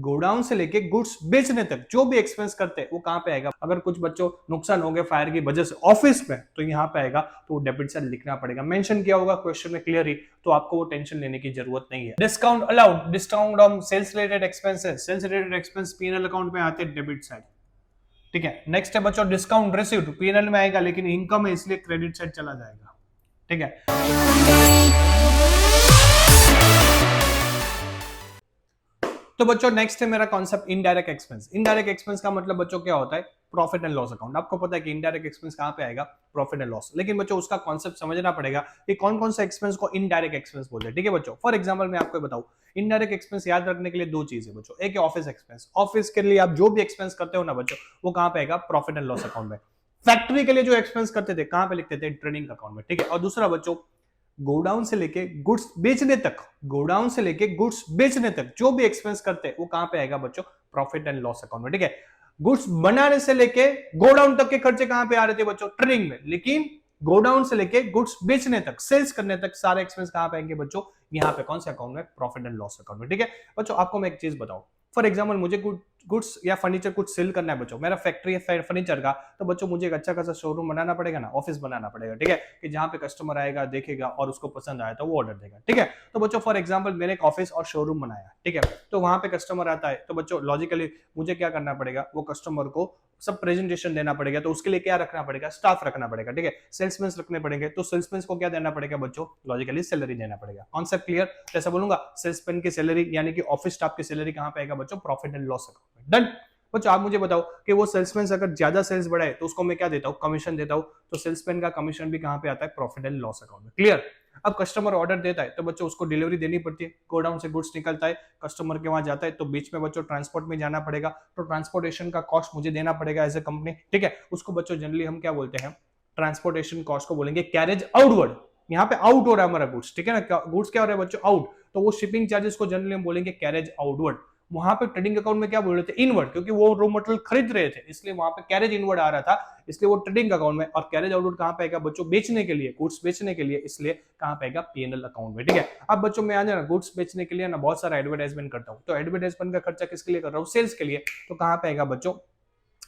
Godown से लेके goods बेचने तक जो भी एक्सपेंस करते हैं वो कहां पे आएगा। अगर कुछ बच्चों नुकसान हो गया फायर की वजह से ऑफिस में, तो यहां पे आएगा, तो डेबिट साइड लिखना पड़ेगा। मेंशन किया होगा क्वेश्चन में क्लियर ही, तो आपको वो टेंशन लेने की जरूरत नहीं है। Discount allowed, discount on sales related expenses, sales related expense PNL account में आते हैं डेबिट साइड, ठीक है। नेक्स्ट है बच्चों डिस्काउंट रिसीव्ड, पीएनएल में आएगा लेकिन इनकम है इसलिए क्रेडिट साइड चला जाएगा, ठीक है। तो बच्चों नेक्स्ट है मेरा concept indirect expense. Indirect expense का मतलब बच्चों क्या होता है, प्रॉफिट एंड लॉस अकाउंट। आपको पता है कि इनडायरेक्ट एक्सपेंस कहां पे आएगा, प्रॉफिट एंड लॉस। लेकिन बच्चों उसका कॉन्सेप्ट समझना पड़ेगा कि कौन कौन सा एक्सपेंस को इनडायरेक्ट एक्सपेंस बोलते हैं, ठीक है बच्चों। फॉर एग्जांपल मैं आपको बताऊं, इनडायरेक्ट एक्सपेंस याद रखने के लिए दो चीजें बच्चों, एक है ऑफिस एक्सपेंस। ऑफिस के लिए आप जो भी एक्सपेंस करते हो ना बच्चों, वो कहां पे आएगा, प्रॉफिट एंड लॉस अकाउंट में। फैक्ट्री के लिए जो एक्सपेंस करते थे कहां पे लिखते थे, ट्रेडिंग अकाउंट में, ठीक है। और दूसरा बच्चों गोडाउन से लेके गुड्स बेचने तक, गोडाउन से लेके गुड्स बेचने तक जो भी एक्सपेंस करते हैं वो कहां पे आएगा बच्चों, प्रॉफिट एंड लॉस अकाउंट में, ठीक है। गुड्स बनाने से लेके गोडाउन तक के खर्चे कहां पे आ रहे थे बच्चों, ट्रेडिंग में। लेकिन गोडाउन से लेके गुड्स बेचने तक, सेल्स करने तक सारे एक्सपेंस कहां पे आएंगे बच्चों, यहां पे कौन से अकाउंट में, प्रॉफिट एंड लॉस अकाउंट में, ठीक है। बच्चों आपको मैं एक चीज बताऊं, फॉर एग्जाम्पल मुझे गुड्स या फर्नीचर कुछ सेल करना है बच्चों, मेरा फैक्ट्री है फर्नीचर का, तो बच्चों मुझे एक अच्छा खासा शोरूम बनाना पड़ेगा ना, ऑफिस बनाना पड़ेगा, ठीक है, कि जहां पे कस्टमर आएगा, देखेगा और उसको पसंद आया तो वो ऑर्डर देगा, ठीक है। तो बच्चों फॉर एग्जांपल मैंने एक ऑफिस और शोरूम बनाया, ठीक है, तो वहां पे कस्टमर आता है, तो बच्चों लॉजिकली मुझे क्या करना पड़ेगा, वो कस्टमर को सब प्रेजेंटेशन देना पड़ेगा, तो उसके लिए क्या रखना पड़ेगा, स्टाफ रखना पड़ेगा, ठीक है, सेल्समैन रखने पड़ेंगे, तो सेल्समैन को क्या देना पड़ेगा बच्चों, लॉजिकली सैलरी देना पड़ेगा। कॉन्सेप्ट क्लियर, जैसा बोलूंगा सेल्समैन की सैलरी यानी कि ऑफिस स्टाफ की सैलरी कहां पे आएगा बच्चों, प्रॉफिट एंड लॉस अकाउंट में। डन। बच्चों आप मुझे बताओ कि वो सेल्समैन अगर ज्यादा सेल्स बढ़ाए तो उसको मैं क्या देता हूं, कमीशन देता हूं, तो सेल्समैन का कमीशन भी कहां पे आता है, प्रॉफिट एंड लॉस अकाउंट में। क्लियर। अब कस्टमर ऑर्डर देता है तो बच्चों उसको डिलीवरी देनी पड़ती है, गोडाउन से गुड्स निकलता है, कस्टमर के वहां जाता है, तो बीच में बच्चों ट्रांसपोर्ट में जाना पड़ेगा, तो ट्रांसपोर्टेशन का कॉस्ट मुझे देना पड़ेगा एज ए कंपनी, ठीक है। उसको बच्चों जनरली हम क्या बोलते हैं, ट्रांसपोर्टेशन कॉस्ट को बोलेंगे कैरेज आउटवर्ड। यहाँ पे आउट हो रहा है हमारा गुड्स, ठीक है ना, गुड्स क्या हो रहा है बच्चों, आउट, तो वो शिपिंग चार्जेस को जनरली हम बोलेंगे कैरेज आउटवर्ड। वहां पे ट्रेडिंग अकाउंट में क्या बोल रहे थे, इनवर्ड, क्योंकि वो रॉ मटेरियल खरीद रहे थे इसलिए वहां पे कैरेज इनवर्ड आ रहा था, इसलिए वो ट्रेडिंग अकाउंट में। और कैरेज आउटवर्ड कहां पे आएगा बच्चों, बेचने के लिए, गुड्स बेचने के लिए, इसलिए कहां पे आएगा, पीएनएल अकाउंट में, ठीक है। अब बच्चों मैं आ जाना गुड्स बेचने के लिए ना बहुत सारा एडवर्टाइजमेंट करता हूं, तो एडवर्टाइजमेंट का खर्चा किसके लिए कर रहा हूं, सेल्स के लिए, तो कहां पे आएगा बच्चों,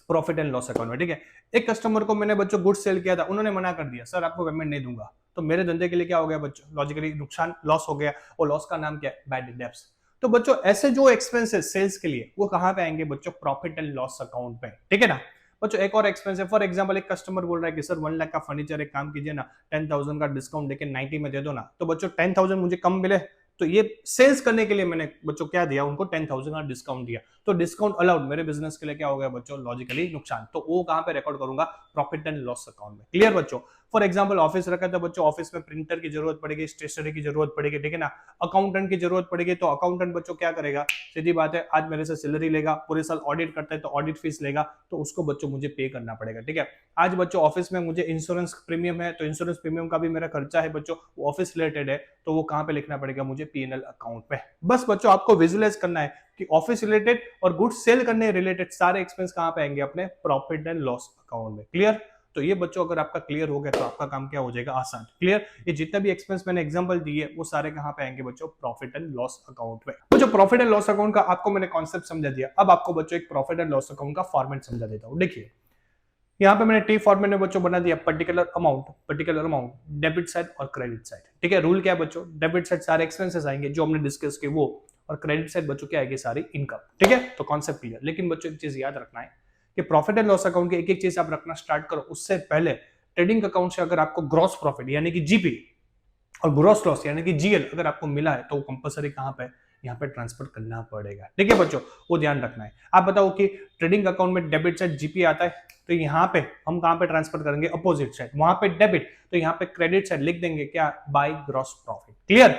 प्रॉफिट एंड लॉस अकाउंट में, ठीक है। एक कस्टमर को मैंने बच्चों गुड्स सेल किया था, उन्होंने मना कर दिया, सर आपको पेमेंट नहीं दूंगा, तो मेरे धंधे के लिए क्या हो गया बच्चों, लॉजिकली नुकसान, लॉस हो गया, और लॉस का नाम क्या है, बैड डेब्ट्स। तो बच्चों ऐसे जो एक्सपेंसेस सेल्स के लिए वो कहां पे आएंगे बच्चों, प्रॉफिट एंड लॉस अकाउंट में, ठीक है ना। बच्चों एक और एक्सपेंस है, फॉर एग्जांपल एक कस्टमर बोल रहा है कि सर 1 लाख का फर्नीचर, एक काम कीजिए ना 10,000 का डिस्काउंट देके 90 में दे दो ना, तो बच्चों 10,000 मुझे कम मिले, तो ये सेल्स करने के लिए मैंने बच्चों क्या दिया, उनको 10,000 का डिस्काउंट दिया, तो डिस्काउंट अलाउड, मेरे बिजनेस के लिए क्या हो गया बच्चों, लॉजिकली नुकसान, तो वो कहां पे रिकॉर्ड करूंगा, प्रॉफिट एंड लॉस अकाउंट में। क्लियर बच्चों। फॉर एग्जांपल ऑफिस रखा था बच्चों, ऑफिस में प्रिंटर की जरूरत पड़ेगी, स्टेशनरी की जरूरत पड़ेगी, ठीक है ना, अकाउंटेंट की जरूरत पड़ेगी, तो अकाउंटेंट बच्चों क्या करेगा, सीधी बात है, आज मेरे से सैलरी लेगा, पूरे साल ऑडिट करता है तो ऑडिट फीस लेगा, तो उसको बच्चों मुझे पे करना पड़ेगा, ठीक है। आज बच्चों ऑफिस में मुझे इंश्योरेंस प्रीमियम है, तो इंश्योरेंस प्रीमियम का भी मेरा खर्चा है बच्चों, वो ऑफिस रिलेटेड है, तो वो कहां पे लिखना पड़ेगा मुझे, पीएनएल अकाउंट पे। बस बच्चों आपको विजुअलाइज करना है कि ऑफिस रिलेटेड और गुड्स सेल करने रिलेटेड सारे एक्सपेंस कहां पे आएंगे, अपने प्रॉफिट एंड लॉस अकाउंट में। क्लियर। तो ये बच्चों अगर आपका क्लियर हो गया तो आपका काम क्या हो जाएगा, आसान। क्लियर। ये जितना भी एक्सपेंस मैंने एग्जांपल दिए वो सारे कहां पे आएंगे बच्चों, प्रॉफिट एंड लॉस अकाउंट में। तो जो प्रॉफिट एंड लॉस अकाउंट का आपको मैंने कॉन्सेप्ट समझा दिया, अब आपको बच्चों एक प्रॉफिट एंड लॉस अकाउंट का फॉर्मेट समझा देता हूं। देखिए यहाँ पे मैंने टी फॉर्मेट में बच्चों बना दिया, पर्टिकुलर अमाउंट, डेबिट साइड और क्रेडिट साइड, ठीक है। रूल क्या है बच्चों, डेबिट साइड सारे एक्सपेंसेस आएंगे जो हमने डिस्कस किए वो, और क्रेडिट साइड बच्चों क्या आएगी, सारी इनकम, ठीक है। तो कॉन्सेप्ट क्लियर। लेकिन बच्चों एक चीज याद रखना है कि प्रॉफिट एंड लॉस अकाउंट की एक एक चीज आप रखना स्टार्ट करो, उससे पहले ट्रेडिंग अकाउंट से अगर आपको ग्रॉस प्रॉफिट यानी कि जीपी और ग्रॉस लॉस यानी कि जीएल अगर आपको मिला है, तो वो कंपलसरी कहां पे, यहाँ पे ट्रांसफर करना पड़ेगा, ठीक है बच्चों, वो ध्यान रखना है। आप बताओ कि ट्रेडिंग अकाउंट में डेबिट साइड जीपी आता है, तो यहाँ पे हम कहां पे ट्रांसफर करेंगे, अपोजिट साइड, वहां पे डेबिट, तो यहाँ पे क्रेडिट साइड लिख देंगे क्या, बाय ग्रॉस प्रॉफिट। क्लियर।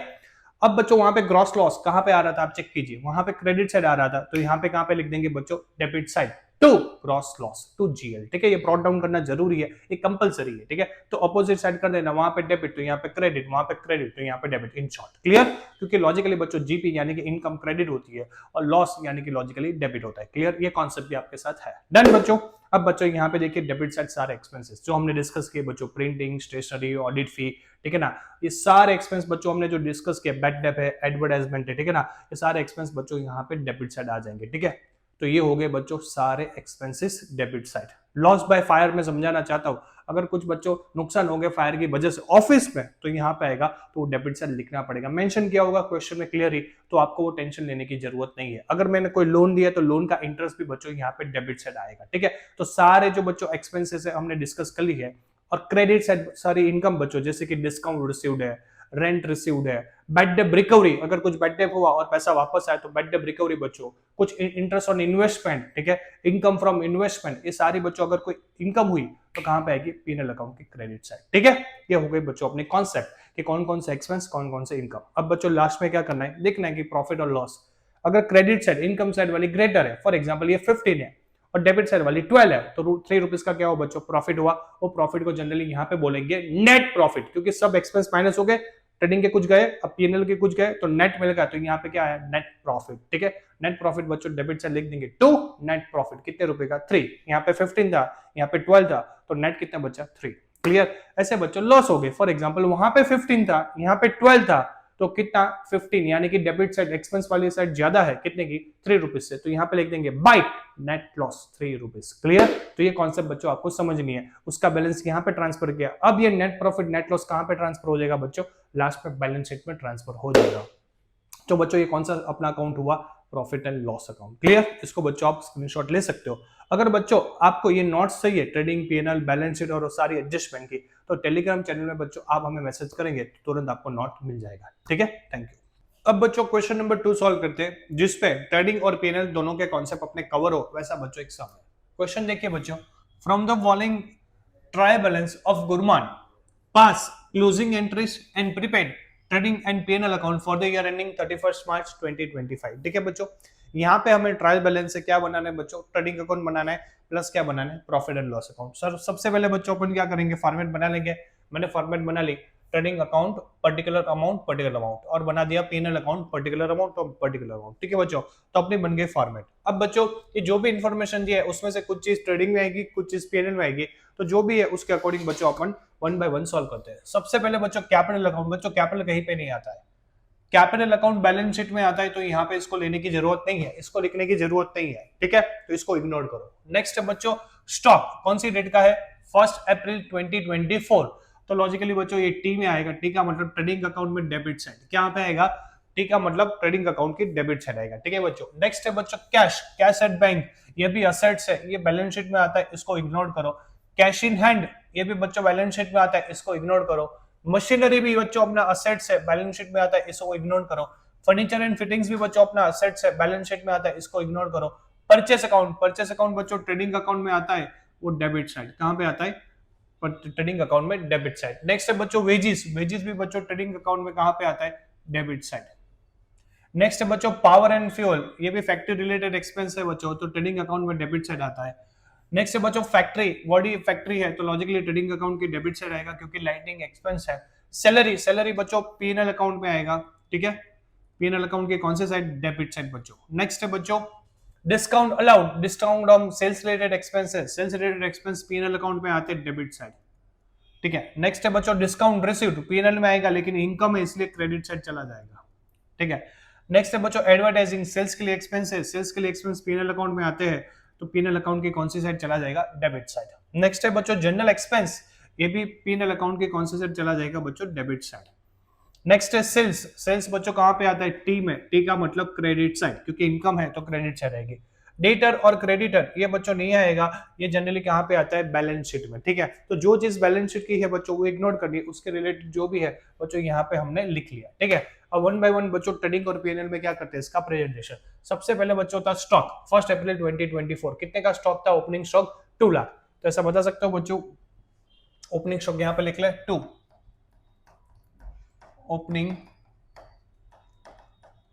अब बच्चों वहां पे ग्रॉस लॉस कहां पे आ रहा था, आप चेक कीजिए, वहां पे क्रेडिट साइड आ रहा था, तो यहाँ पे कहां पे लिख देंगे बच्चों, debit side, to gross loss to GL, ठीक है, ये ब्रॉट डाउन करना जरूरी है, ये कंपलसरी है, ठीक है। तो अपोजिट साइड कर देना, वहां पे डेबिट तो यहाँ पे क्रेडिट, वहां पे क्रेडिट तो यहाँ पे डेबिट, इन शॉर्ट क्लियर। क्योंकि लॉजिकली बच्चों जीपी यानी कि इनकम क्रेडिट होती है और लॉस यानी कि लॉजिकली डेबिट होता है, क्लियर, ये कॉन्सेप्ट भी आपके साथ है। डन बच्चों। अब बच्चों यहाँ पे देखिए डेबिट साइड सारे एक्सपेंसेस जो हमने डिस्कस किए बच्चों, प्रिंटिंग, स्टेशनरी, ऑडिट फी, ठीक है ना, ये सारे एक्सपेंस बच्चों हमने जो डिस्कस किया, बैड डेप है, एडवर्टाइजमेंट है, ठीक है ना, ये सारे एक्सपेंस बच्चों यहाँ पे डेबिट साइड आ जाएंगे, ठीक है। तो ये हो गए बच्चों सारे expenses debit side. Loss by fire में समझाना चाहता हूं, अगर कुछ बच्चों नुकसान हो गया फायर की वजह से ऑफिस में, तो यहाँ पे आएगा तो डेबिट साइड लिखना पड़ेगा, मेंशन किया होगा क्वेश्चन में क्लियरली, तो आपको वो टेंशन लेने की जरूरत नहीं है। अगर मैंने कोई लोन दिया तो लोन का इंटरेस्ट भी बच्चों यहाँ पे डेबिट साइड आएगा, ठीक है। तो सारे जो बच्चों एक्सपेंसेस है हमने डिस्कस कर ली है। और क्रेडिट साइड सारी इनकम बच्चों, जैसे कि डिस्काउंट रिसीव्ड है, रेंट रिसीव्ड है, बैड डेप रिकवरी, अगर कुछ बैड डेप हुआ और पैसा वापस आया तो बैड डेप रिकवरी बच्चों, कुछ इंटरेस्ट ऑन इन्वेस्टमेंट, ठीक है, इनकम फ्रॉम इन्वेस्टमेंट, ये सारी बच्चों अगर कोई इनकम हुई तो कहां पे आएगी, पीएनएल अकाउंट की क्रेडिट साइड, ठीक है। ये हो गई बच्चों अपने कॉन्सेप्ट कि कौन कौन से एक्सपेंस, कौन कौन से इनकम। अब बच्चों लास्ट में क्या करना है, देखना है कि प्रॉफिट और लॉस, अगर क्रेडिट साइड इनकम साइड वाली ग्रेटर है, फॉर एग्जाम्पल ये 15 है और डेबिट साइड वाली 12 है, तो 3 रुपीज का क्या हो बच्चों, प्रॉफिट हुआ। वो प्रॉफिट को जनरली यहाँ पे बोलेंगे नेट प्रॉफिट, क्योंकि सब एक्सपेंस माइनस हो गए, ट्रेडिंग के कुछ गए, अब पीएनएल के कुछ गए, तो नेट मिल गया, तो यहाँ पे क्या है, नेट प्रॉफिट, ठीक है। नेट प्रॉफिट बच्चों डेबिट से लिख देंगे टू नेट प्रॉफिट, कितने रुपए का, 3, यहाँ पे 15 था, यहाँ पे 12 था, तो नेट कितना बचा, 3, क्लियर। ऐसे बच्चों लॉस हो गए, फॉर एग्जाम्पल वहां पे 15 था, यहाँ पे 12 था, तो कितना 15, यानी कि डेबिट साइड एक्सपेंस वाली साइड ज्यादा है, कितने की, 3 रुपीज से, तो यहाँ पे लिख देंगे by net loss 3 rupees, clear. तो ये कॉन्सेप्ट बच्चों आपको समझनी है, उसका बैलेंस यहाँ पे ट्रांसफर किया। अब ये नेट प्रॉफिट नेट लॉस कहां पे ट्रांसफर हो जाएगा बच्चों, लास्ट में बैलेंस शीट में ट्रांसफर हो जाएगा। तो बच्चों ये कौन सा अपना अकाउंट हुआ, profit and loss account, clear. इसको बच्चों आप स्क्रीनशॉट ले सकते हो। अगर बच्चों आपको ये नोट्स चाहिए ट्रेडिंग, पीएनएल, बैलेंस शीट और सारी एडजस्टमेंट की, तो टेलीग्राम चैनल में बच्चों आप हमें मैसेज करेंगे तो तुरंत आपको नोट मिल जाएगा, ठीक है। Thank you. अब बच्चों क्वेश्चन नंबर 2 सॉल्व करते हैं, जिसपे ट्रेडिंग और पीएनएल दोनों के कॉन्सेप्ट अपने कवर हो, वैसा बच्चों एक सम है। क्वेश्चन देखिए बच्चों, from the following trial balance of Gurman pass closing entries and prepare trading and PNL account for the year ending 31 March 2025, ठीक है बच्चों। यहाँ पे हमें ट्रायल बैलेंस से क्या बनाना है बच्चों, ट्रेडिंग अकाउंट बनाना है, प्लस क्या बनाना है, profit and loss account. Sir सबसे पहले बच्चों अपन क्या करेंगे, फॉर्मेट बना लेंगे। मैंने फॉर्मेट बना ली, ट्रेडिंग अकाउंट पर्टिकुलर अमाउंट और बना दिया पीएनएल अकाउंट पर्टिकुलर अमाउंट और पर्टिकुलर अमाउंट, ठीक है बच्चों। तो अपनी बन गई फॉर्मेट। अब बच्चों ये जो भी इंफॉर्मेशन दी है उसमें से कुछ चीज ट्रेडिंग में आएगी, कुछ चीज पीएनएल में आएगी, तो जो भी है उसके अकॉर्डिंग बच्चों अपन 1 बाय 1 सॉल्व करते हैं। सबसे पहले बच्चों कैपिटल अकाउंट, बच्चों कैपिटल कहीं पे नहीं आता है, कैपिटल अकाउंट बैलेंस शीट में आता है, तो यहाँ पे इसको लेने की जरूरत नहीं है, इसको लिखने की जरूरत नहीं है, ठीक है, तो इसको इग्नोर करो। नेक्स्ट है बच्चों स्टॉक, कौन सी डेट का है, 1 अप्रैल 2024, तो लॉजिकली बच्चों ये टी में आएगा, टी का मतलब ट्रेडिंग अकाउंट में डेबिट साइड, क्या पे आएगा, टी का मतलब ट्रेडिंग अकाउंट की डेबिट साइड आएगा, ठीक है बच्चों। नेक्स्ट है बच्चों कैश, कैश एट बैंक, ये भी असेट्स है, ये बैलेंस शीट में आता है, इसको इग्नोर करो। कैश इन हैंड, ये भी बच्चों बैलेंस शीट में आता है, इसको इग्नोर करो। मशीनरी भी बच्चों अपना असेट्स है, बैलेंस शीट में आता है, इसको इग्नोर करो। फर्नीचर एंड फिटिंग्स भी बच्चों अपना असेट्स है, बैलेंस शीट में आता है, इसको इग्नोर करो। परचेस अकाउंट बच्चों ट्रेडिंग अकाउंट में आता है, वो डेबिट साइड, कहां पे आता है, ट्रेडिंग अकाउंट में डेबिट साइड। नेक्स्ट है बच्चों वेजेस, वेजेस भी बच्चों ट्रेडिंग अकाउंट में कहां पे आता है, डेबिट साइड। नेक्स्ट है बच्चों पावर एंड फ्यूल, ये भी फैक्ट्री रिलेटेड एक्सपेंस है बच्चों, तो ट्रेडिंग अकाउंट में डेबिट साइड आता है। नेक्स्ट है बच्चों फैक्ट्री, बॉडी फैक्ट्री है, तो लॉजिकली ट्रेडिंग अकाउंट की डेबिट साइड आएगा क्योंकि लाइटिंग एक्सपेंस है। सैलरी, सैलरी बच्चों पीएनएल अकाउंट में आएगा, ठीक है, पीएनएल अकाउंट के कौन से साइड, डेबिट साइड बच्चों। नेक्स्ट है बच्चों discount allowed, discount on sales related expenses, sales related expense PNL account में आते हैं, डेबिट साइड, ठीक है। नेक्स्ट है बच्चों डिस्काउंट रिसीव्ड, पीएनएल में आएगा लेकिन इनकम है इसलिए क्रेडिट साइड चला जाएगा, ठीक है। नेक्स्ट है बच्चों एडवर्टाइजिंग, सेल्स के लिए एक्सपेंसेस, सेल्स के लिए एक्सपेंस पीएनएल अकाउंट में आते हैं, तो पीएनएल अकाउंट की कौन सी साइड चला जाएगा, डेबिट साइड। नेक्स्ट है बच्चों जनरल एक्सपेंस, ये भी पीएनएल अकाउंट के कौन सी साइड चला जाएगा बच्चों, डेबिट साइड। नेक्स्ट है सेल्स, सेल्स बच्चों कहां पे आता है, टी में, टी का मतलब क्रेडिट साइड, क्योंकि इनकम है तो क्रेडिट साइड आएगी। डेटर और क्रेडिटर ये बच्चों नहीं आएगा, ये जनरली कहां पे आता है, बैलेंस शीट में, ठीक है। तो जो चीज बैलेंस शीट की है बच्चों वो इग्नोर करनी, उसके रिलेटेड जो भी है बच्चों यहाँ पे हमने लिख लिया, ठीक है। अब 1 बाय 1 बच्चों ट्रेडिंग और पीएनएल में क्या करते हैं, इसका प्रेजेंटेशन। सबसे पहले बच्चों था स्टॉक, 1 अप्रैल 2024, कितने का स्टॉक था, ओपनिंग स्टॉक 2 लाख, तो ऐसा बता सकते हो बच्चों, ओपनिंग स्टॉक यहाँ पे लिख ले 2, ओपनिंग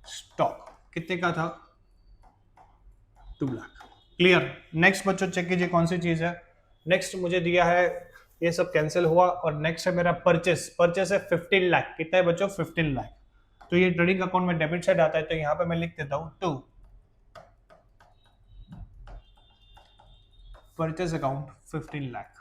स्टॉक कितने का था, 2 लाख, क्लियर। नेक्स्ट बच्चों चेक कीजिए कौन सी चीज है। नेक्स्ट मुझे दिया है, ये सब कैंसिल हुआ, और नेक्स्ट है मेरा परचेस। परचेस है 15 लाख। कितना है बच्चों? 15 लाख। तो ये ट्रेडिंग अकाउंट में डेबिट साइड आता है, तो यहाँ पे मैं लिख देता हूँ 2 परचेस अकाउंट 15 लाख।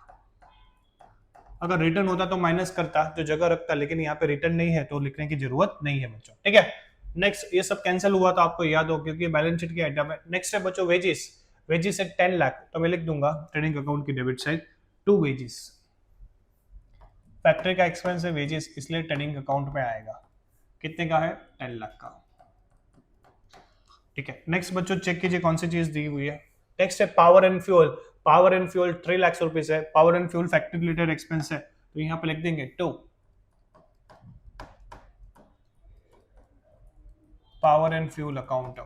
अगर रिटर्न होता तो माइनस करता, जो जगह रखता, लेकिन यहाँ पे रिटर्न नहीं है तो लिखने की जरूरत नहीं है बच्चों, ठीक है। नेक्स्ट ये सब कैंसिल हुआ तो आपको याद हो, क्योंकि बैलेंस शीट की आइटम है। नेक्स्ट है बच्चों वेजिस। वेजिस है 10 लाख, तो मैं लिख दूंगा ट्रेडिंग अकाउंट की डेबिट साइड 2 वेजिस। फैक्ट्री का एक्सपेंस है वेजिस, इसलिए ट्रेडिंग अकाउंट में आएगा। कितने का है? 10 लाख का, ठीक है। नेक्स्ट बच्चों चेक कीजिए कौन सी चीज दी हुई है। नेक्स्ट है power and fuel. Power and fuel 3 lakh rupees है। Power and fuel factory related expense है, तो यहाँ पे लिख देंगे 2 power and fuel account.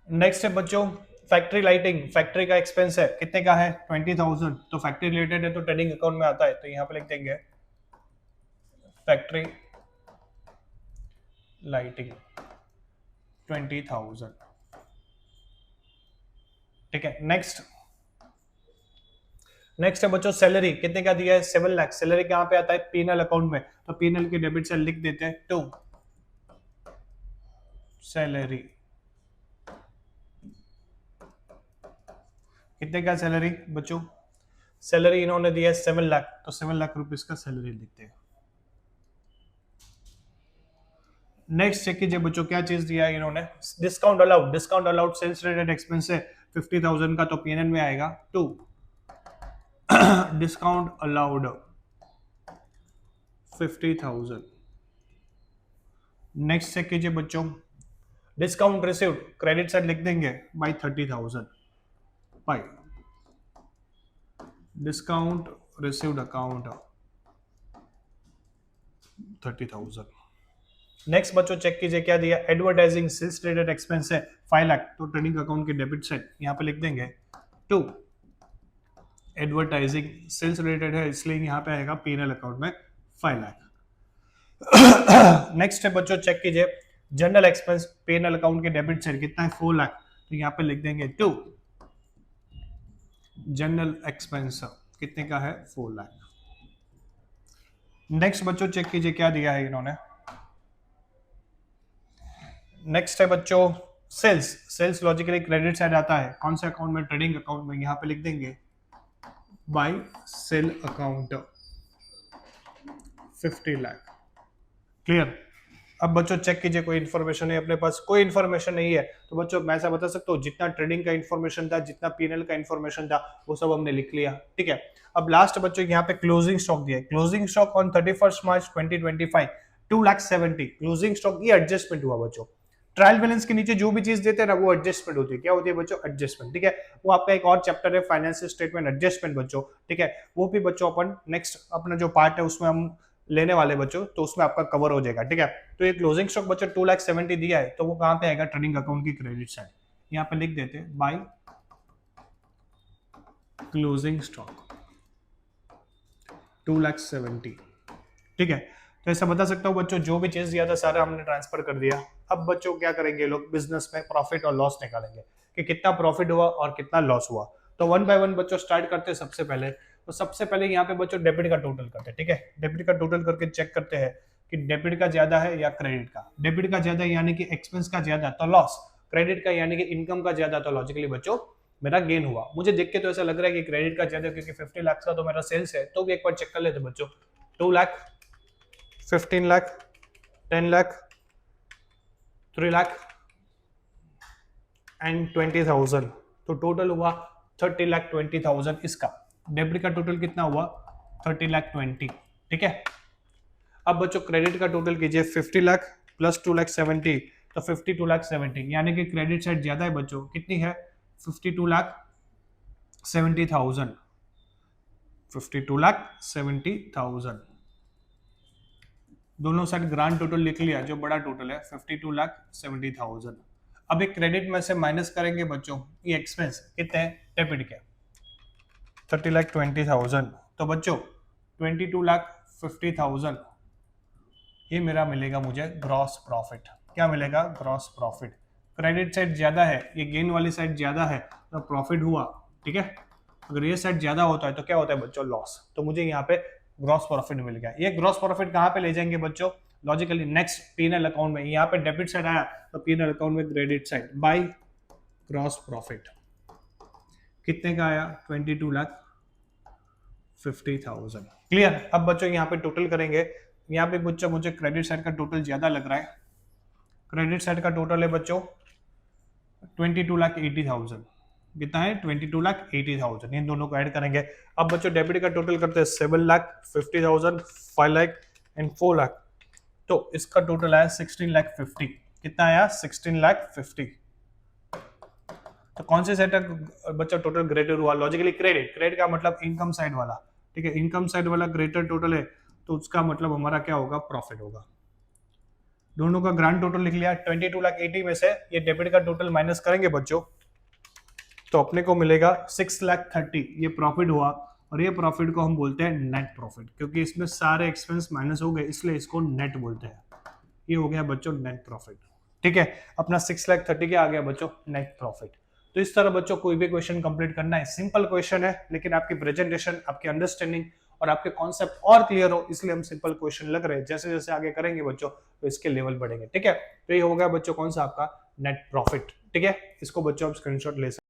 Next है बच्चों फैक्ट्री लाइटिंग। फैक्ट्री का एक्सपेंस है, कितने का है? 20,000। तो फैक्ट्री रिलेटेड है तो ट्रेडिंग अकाउंट में आता है, तो यहाँ पे लिख देंगे फैक्ट्री लाइटिंग 20,000, ठीक है। नेक्स्ट है बच्चों सैलरी। कितने का दिया है? 7 लाख। सैलरी कहां पे आता है? पीएनएल अकाउंट में, तो पीएनएल के डेबिट से लिख देते हैं 2 सैलरी। कितने का सैलरी बच्चों? सैलरी इन्होंने दिया है 7 लाख, तो 7 लाख रुपीस का सैलरी लिखते हैं। नेक्स्ट चेक कीजिए बच्चों क्या चीज दिया है इन्होंने। Discount allowed. Discount allowed sales related expense है 50,000 का, तो पीएनएल में आएगा 2 डिस्काउंट अलाउड 50,000। नेक्स्ट चेक कीजिए बच्चों डिस्काउंट रिसीव्ड। क्रेडिट साइड लिख देंगे by 30,000 by discount received account 30,000। Next बच्चों चेक कीजिए क्या दिया। एडवर्टाइजिंग सेल्स रिलेटेड एक्सपेंस है 5 लाख, तो ट्रेडिंग अकाउंट की डेबिट साइड यहाँ पे लिख देंगे 2 एडवर्टाइजिंग सेल्स रिलेटेड है, इसलिए यहाँ पे आएगा पीएनएल अकाउंट में 5 लाख। नेक्स्ट है बच्चों चेक कीजिए जनरल एक्सपेंस। पीएनएल अकाउंट के डेबिट साइड कितना है? 4 लाख, तो यहाँ पे लिख देंगे 2 जनरल एक्सपेंस। कितने का है? 4 लाख। नेक्स्ट बच्चों चेक कीजिए क्या दिया है इन्होंने। नेक्स्ट है बच्चों sales. Sales logically credit side आता है, कौन से अकाउंट में? ट्रेडिंग अकाउंट में। यहाँ पे लिख देंगे by sale account 50 lakh. Clear. अब बच्चों चेक कीजिए कोई इन्फॉर्मेशन है अपने पास? कोई इन्फॉर्मेशन नहीं है, तो बच्चों मैं ऐसा बता सकता हूँ जितना ट्रेडिंग का इन्फॉर्मेशन था, जितना पीएनएल का इन्फॉर्मेशन था, वो सब हमने लिख लिया, ठीक है। अब लास्ट बच्चों यहाँ पे क्लोजिंग स्टॉक दिया है। Closing stock on 31 March 2025 2,70,000 closing stock. ये एडजस्टमेंट हुआ बच्चों। ट्रायल बैलेंस के नीचे जो भी चीज देते हैं ना वो एडजस्टमेंट होती है। क्या होती है बच्चों? एडजस्टमेंट, ठीक है। वो आपका एक और चैप्टर है फाइनेंशियल स्टेटमेंट एडजस्टमेंट बच्चों, ठीक है। वो भी बच्चों अपन नेक्स्ट अपना जो पार्ट है उसमें हम लेने वाले बच्चों, तो उसमें आपका कवर हो जाएगा, ठीक है। तो ये क्लोजिंग स्टॉक बच्चों 2,70,000 दिया है, तो वो कहां पे आएगा? ट्रेडिंग अकाउंट की क्रेडिट साइड। यहाँ पे लिख देते बाय क्लोजिंग स्टॉक 2,70,000, ठीक है। तो ऐसा बता सकता हूँ बच्चों जो भी चीज दिया था सारा हमने ट्रांसफर कर दिया। अब बच्चों क्या करेंगे लोग? बिजनेस में प्रॉफिट और लॉस निकालेंगे कि कितना प्रॉफिट हुआ और कितना लॉस हुआ। तो 1 बाय 1 बच्चों स्टार्ट करते हैं। सबसे पहले तो सबसे पहले यहाँ पे बच्चों डेबिट का टोटल करते हैं, ठीक है। डेबिट का टोटल करके चेक करते हैं कि डेबिट का ज्यादा है या क्रेडिट का। डेबिट का ज्यादा यानी कि एक्सपेंस का ज्यादा तो लॉस, क्रेडिट का यानी कि इनकम का ज्यादा तो लॉजिकली बच्चों मेरा गेन हुआ। मुझे देख के तो ऐसा लग रहा है कि क्रेडिट का ज्यादा, क्योंकि 50 लाख का तो मेरा सेल्स है। तो भी एक बार चेक कर लेते बच्चों। 2 लाख, 15 लाख, 10 लाख, 3 लाख एंड 20,000, तो टोटल हुआ 30,20,000। इसका डेबिट का टोटल कितना हुआ? 30,20,000, ठीक है। अब बच्चों क्रेडिट का टोटल कीजिए 50 लाख प्लस 2,70,000, तो 52,70,000, यानी कि क्रेडिट साइड ज्यादा है बच्चों। कितनी है? 52,70,000, 52,70,000। दोनों साइड ग्रांड टोटल लिख लिया, जो बड़ा टोटल है 52,70,000। अब एक क्रेडिट में से माइनस करेंगे बच्चों ये एक्सपेंस कितने हैं? डेबिट के 30,20,000, तो बच्चों 22,50,000 ये मेरा मिलेगा मुझे ग्रॉस प्रॉफिट। क्या मिलेगा, ग्रॉस प्रॉफिट। क्रेडिट साइड ज्यादा है, ये गेन वाली साइड ज्यादा है तो प्रॉफिट हुआ, ठीक है। अगर ये साइड ज्यादा होता है तो क्या होता है बच्चों, लॉस। तो मुझे यहाँ पे ग्रॉस प्रॉफिट मिल गया। ये ग्रॉस प्रॉफिट कहाँ पे ले जाएंगे बच्चों, लॉजिकली नेक्स्ट पीएनएल अकाउंट में। यहाँ पे डेबिट साइड आया तो पीएनएल अकाउंट में credit side by gross profit. कितने का आया, 22,50,000। क्लियर। अब बच्चों यहाँ पे टोटल करेंगे। यहाँ पे बच्चों मुझे क्रेडिट साइड का टोटल ज्यादा लग रहा है। क्रेडिट साइड का टोटल है बच्चों 22,80,000। कितना है, 22,80,000। इन दोनों को ऐड करेंगे। अब बच्चों डेबिट का टोटल करते हैं 7,50,000, 5 लाख एंड 4 लाख। तो इसका टोटल आया 16,50,000। कितना आया, 16,50,000। तो कौन से साइड का बच्चा टोटल ग्रेटर हुआ, लॉजिकली क्रेडिट। क्रेडिट का मतलब इनकम साइड वाला, ठीक है। इनकम साइड वाला ग्रेटर टोटल है तो उसका मतलब हमारा क्या होगा, प्रॉफिट होगा। दोनों का ग्रांड टोटल लिख लिया। 22,80,000 में से ये डेबिट का टोटल माइनस करेंगे बच्चों तो अपने को मिलेगा 6,30,000। ये प्रॉफिट हुआ और ये प्रॉफिट को हम बोलते हैं नेट प्रॉफिट, क्योंकि इसमें सारे एक्सपेंस माइनस हो गए इसलिए इसको नेट बोलते हैं। ये हो गया बच्चों नेट प्रॉफिट, ठीक है। अपना 6,30,000 क्या आ गया बच्चों, नेट प्रॉफिट। तो इस तरह बच्चों कोई भी क्वेश्चन कंप्लीट करना है, सिंपल क्वेश्चन है, लेकिन आपकी प्रेजेंटेशन, आपकी अंडरस्टैंडिंग और आपके कॉन्सेप्ट और क्लियर हो इसलिए हम सिंपल क्वेश्चन लग रहे हैं। जैसे जैसे आगे करेंगे बच्चों तो इसके लेवल बढ़ेंगे, ठीक है। तो ये हो गया बच्चों कौन सा, आपका नेट प्रॉफिट, ठीक है। इसको बच्चों आप स्क्रीनशॉट ले सकते हैं।